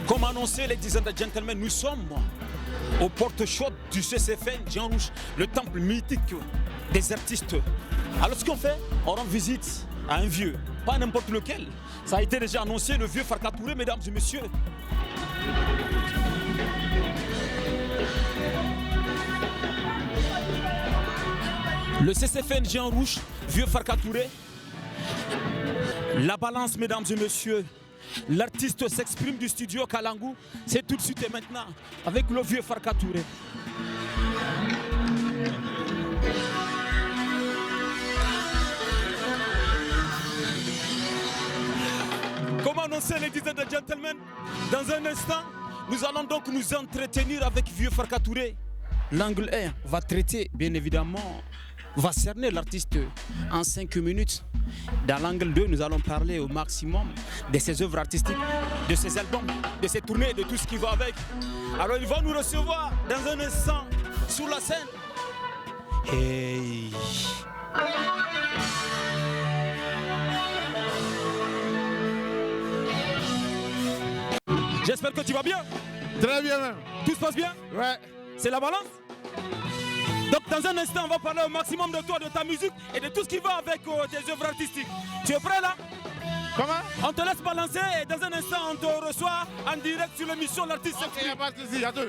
Comme annoncé, ladies and gentlemen, nous sommes aux portes chaudes du CCFN Jean Rouge, le temple mythique des artistes. Alors ce qu'on fait, on rend visite à un vieux, pas n'importe lequel. Ça a été déjà annoncé, le vieux Farka Touré, mesdames et messieurs. Le CCFN Jean Rouge, vieux Farka Touré. La balance, mesdames et messieurs. L'artiste s'exprime du studio Kalangu. C'est tout de suite et maintenant avec le vieux Farka Touré. Comme annoncé, ladies and gentlemen, dans un instant, nous allons donc nous entretenir avec vieux Farka Touré. L'angle 1 va traiter, bien évidemment, va cerner l'artiste en 5 minutes. Dans l'angle 2, nous allons parler au maximum de ses œuvres artistiques, de ses albums, de ses tournées, de tout ce qui va avec. Alors il va nous recevoir dans un instant sur la scène. Hey. J'espère que tu vas bien. Très bien même. Tout se passe bien? Ouais. C'est la balance? Donc dans un instant, on va parler au maximum de toi, de ta musique et de tout ce qui va avec tes œuvres artistiques. Tu es prêt là? Comment? On te laisse balancer et dans un instant, on te reçoit en direct sur l'émission L'Artiste Ok, il n'y a pas de souci, attends.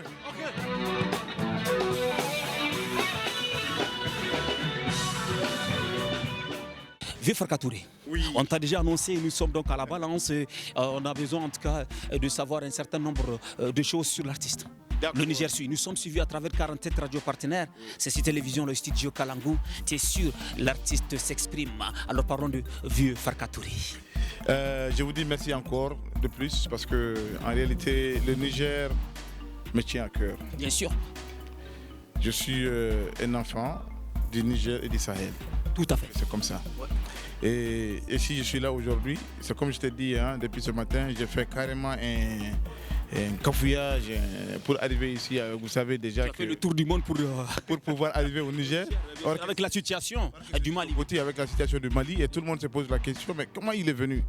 Vieux Farka Touré, oui. On t'a déjà annoncé, nous sommes donc à la balance. On a besoin en tout cas de savoir un certain nombre de choses sur l'artiste. Le Niger suit. Nous sommes suivis à travers 47 radios partenaires. C'est Télévision, le studio Kalangu. Tu es sûr, l'artiste s'exprime. Alors parlons de vieux Farka Touré. Je vous dis merci encore de plus parce que en réalité, le Niger me tient à cœur. Bien sûr. Je suis un enfant du Niger et du Sahel. Tout à fait. C'est comme ça. Ouais. Et si je suis là aujourd'hui, c'est comme je t'ai dit, hein, depuis ce matin, j'ai fait carrément un cafouillage pour arriver ici. Vous savez déjà tu as fait le tour du monde pour pouvoir arriver au Niger. Avec la situation du Mali. Avec la situation du Mali, et tout le monde se pose la question, mais comment il est venu?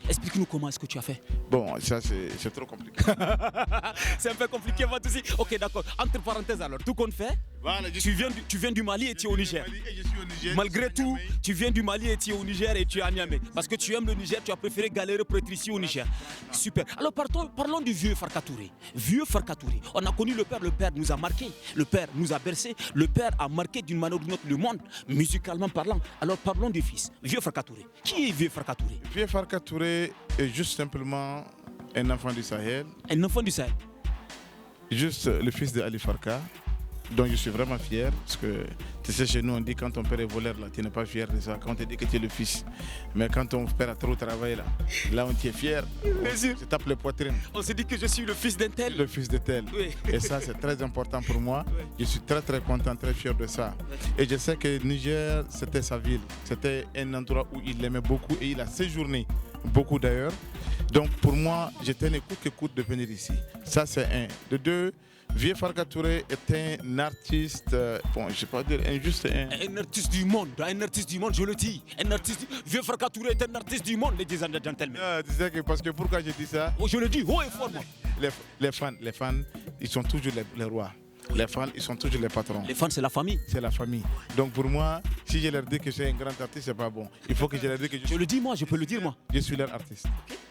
Explique-nous comment est-ce que tu as fait. Bon, ça c'est trop compliqué. C'est un peu compliqué, va aussi. Ok, d'accord. Entre parenthèses alors, tout compte fait. Voilà, tu viens du Mali et tu es au Niger. Malgré tout, tu viens du Mali et tu es au Niger et tu es à Niamey. Parce que tu aimes le Niger, tu as préféré galérer pour être ici au Niger. Super. Alors parlons du vieux Farka Touré. Vieux Farka Touré. On a connu le père nous a marqué. Le père nous a bercé. Le père a marqué d'une manière ou d'une autre le monde, musicalement parlant. Alors parlons du fils. Vieux Farka Touré. Qui est vieux Farka Touré? Vieux Farka Touré est juste simplement un enfant du Sahel. Un enfant du Sahel. Juste le fils d'Ali Farka, dont je suis vraiment fier. Parce que tu sais, chez nous, on dit quand ton père est voleur, là, tu n'es pas fier de ça. Quand on te dit que tu es le fils. Mais quand ton père a trop travaillé, là on t'est fier. Tu tapes les poitrines. On se dit que je suis le fils d'un tel. Le fils de tel. Oui. Et ça, c'est très important pour moi. Oui. Je suis très très content, très fier de ça. Oui. Et je sais que Niger, c'était sa ville. C'était un endroit où il aimait beaucoup et il a séjourné beaucoup d'ailleurs. Donc pour moi, j'étais un écoute de venir ici. Ça, c'est un. De deux, vieux Farka Touré est un artiste, bon, je ne sais pas dire, un artiste du monde, je le dis. Un artiste, vieux Farka Touré est un artiste du monde, ladies and gentlemen. Tu sais que parce que pourquoi je dis ça? Oh, je le dis haut et fort, moi. Les fans, ils sont toujours les rois. Les fans, ils sont toujours les patrons. Les fans, c'est la famille. C'est la famille. Donc pour moi, si je leur dis que c'est un grand artiste, c'est pas bon. Il faut que je leur dise que je le dis moi, je peux le dire moi. Je suis leur artiste.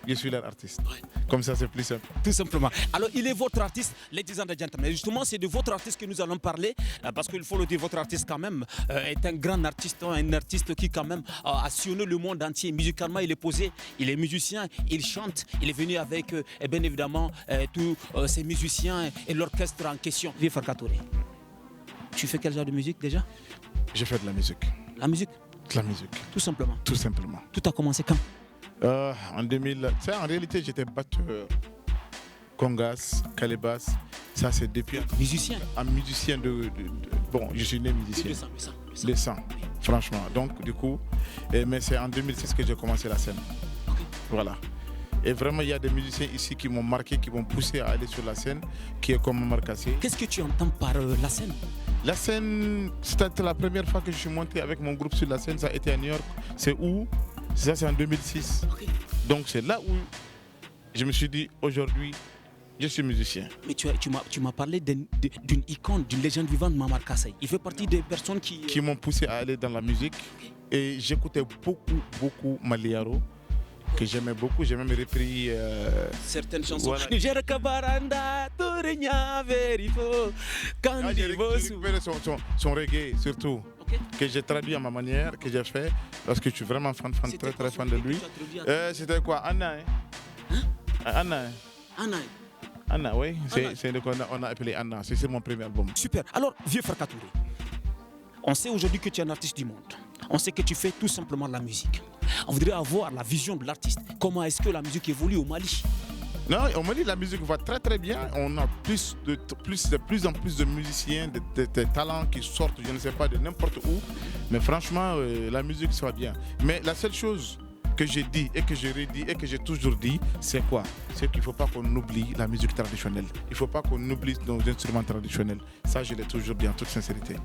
Je suis leur artiste. Ouais. Comme ça, c'est plus simple. Tout simplement. Alors, il est votre artiste, ladies and gentlemen. Justement, c'est de votre artiste que nous allons parler, parce qu'il faut le dire, votre artiste quand même est un grand artiste, un artiste qui quand même a sillonné le monde entier. Musicalement, il est posé, il est musicien, il chante, il est venu avec, bien évidemment, tous ces musiciens et l'orchestre en question. Vieux Farka Touré, tu fais quel genre de musique déjà? Je fais de la musique. La musique? De la musique. Tout simplement. Tout simplement. Tout a commencé quand? En 2000. En réalité, j'étais batteur, congas, calébas. Ça, c'est depuis. Musicien? Un musicien bon, je suis né musicien. Le sang, franchement. Donc, du coup, mais c'est en 2006 que j'ai commencé la scène. Okay. Voilà. Et vraiment, il y a des musiciens ici qui m'ont marqué, qui m'ont poussé à aller sur la scène, qui est comme Marcassé. Qu'est-ce que tu entends par la scène? La scène, c'était la première fois que je suis monté avec mon groupe sur la scène. Ça a été à New York. C'est où? Ça, c'est en 2006. Okay. Donc, c'est là où je me suis dit, aujourd'hui, Je suis musicien. Mais tu m'as parlé d'une icône, d'une légende vivante, Mamar Kassai. Il fait partie des personnes qui m'ont poussé à aller dans la musique. Et j'écoutais beaucoup Maliaro, que j'aimais beaucoup. J'ai même repris certaines chansons. Voilà. J'ai récupéré son reggae surtout, okay, que j'ai traduit à ma manière, que j'ai fait, parce que je suis vraiment très fan de lui. C'était quoi, Anna, hein? Anna. Anna, oui, c'est le qu'on a appelé Anna. C'est mon premier album. Super. Alors, vieux Farka Touré, on sait aujourd'hui que tu es un artiste du monde. On sait que tu fais tout simplement de la musique. On voudrait avoir la vision de l'artiste. Comment est-ce que la musique évolue au Mali? Non, au Mali, la musique va très bien. On a de plus en plus de musiciens, de talents qui sortent, je ne sais pas, de n'importe où. Mais franchement, la musique soit bien. Mais la seule chose que j'ai dit et que j'ai redit et que j'ai toujours dit, c'est quoi? C'est qu'il ne faut pas qu'on oublie la musique traditionnelle. Il ne faut pas qu'on oublie nos instruments traditionnels. Ça, je l'ai toujours dit en toute sincérité.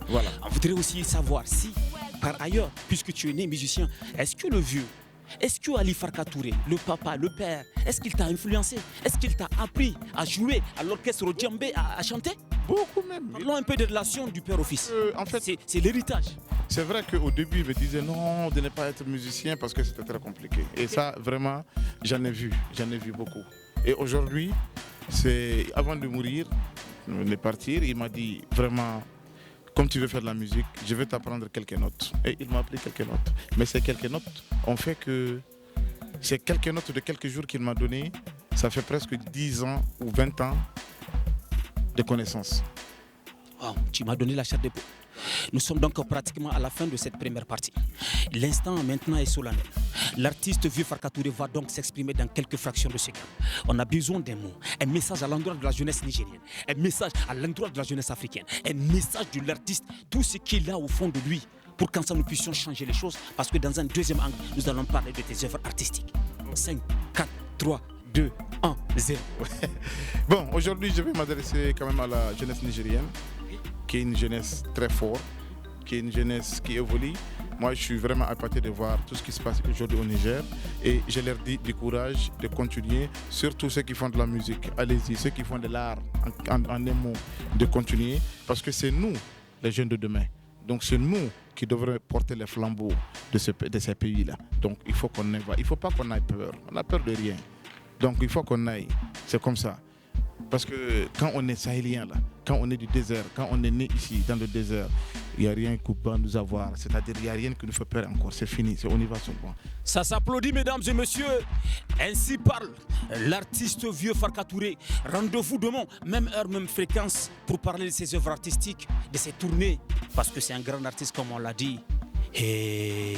Voilà. On voudrait aussi savoir si, par ailleurs, puisque tu es né musicien, est-ce que le vieux, est-ce que Ali Farka Touré, le papa, le père, est-ce qu'il t'a influencé? Est-ce qu'il t'a appris à jouer à l'orchestre au djembé, à chanter? Beaucoup même. Parlons un peu des relations du père au fils. En fait, c'est l'héritage. C'est vrai qu'au début, il me disait non, de ne pas être musicien parce que c'était très compliqué. Et ça, vraiment, j'en ai vu beaucoup. Et aujourd'hui, avant de mourir, de partir, il m'a dit vraiment, comme tu veux faire de la musique, je vais t'apprendre quelques notes. Et il m'a appris quelques notes. Mais ces quelques notes ont fait que ces quelques notes de quelques jours qu'il m'a donné, ça fait presque 10 ans ou 20 ans de connaissances. Wow, tu m'as donné la chair de peau. Nous sommes donc pratiquement à la fin de cette première partie. L'instant maintenant est solennel. L'artiste vieux Farka Touré va donc s'exprimer dans quelques fractions de secondes. On a besoin d'un mot, un message à l'endroit de la jeunesse nigérienne, un message à l'endroit de la jeunesse africaine, un message de l'artiste, tout ce qu'il a au fond de lui, pour qu'ensemble nous puissions changer les choses. Parce que dans un deuxième angle, nous allons parler de tes œuvres artistiques. 5, 4, 3, 2, 1, 0. Bon, aujourd'hui, je vais m'adresser quand même à la jeunesse nigérienne, qui est une jeunesse très forte, qui est une jeunesse qui évolue. Moi, je suis vraiment appâté de voir tout ce qui se passe aujourd'hui au Niger. Et je leur dis du courage de continuer, surtout ceux qui font de la musique. Allez-y, ceux qui font de l'art, en un mot, de continuer. Parce que c'est nous, les jeunes de demain. Donc c'est nous qui devrons porter les flambeaux de ces pays-là. Donc il faut qu'on y va. Il ne faut pas qu'on ait peur. On a peur de rien. Donc il faut qu'on aille. C'est comme ça. Parce que quand on est sahélien, là, quand on est du désert, quand on est né ici, dans le désert, il n'y a rien qui peut nous avoir. C'est-à-dire qu'il n'y a rien qui nous fait peur encore. C'est fini, on y va seulement. Ça s'applaudit, mesdames et messieurs. Ainsi parle l'artiste vieux Farka Touré. Rendez-vous demain, même heure, même fréquence, pour parler de ses œuvres artistiques, de ses tournées. Parce que c'est un grand artiste, comme on l'a dit. Hey.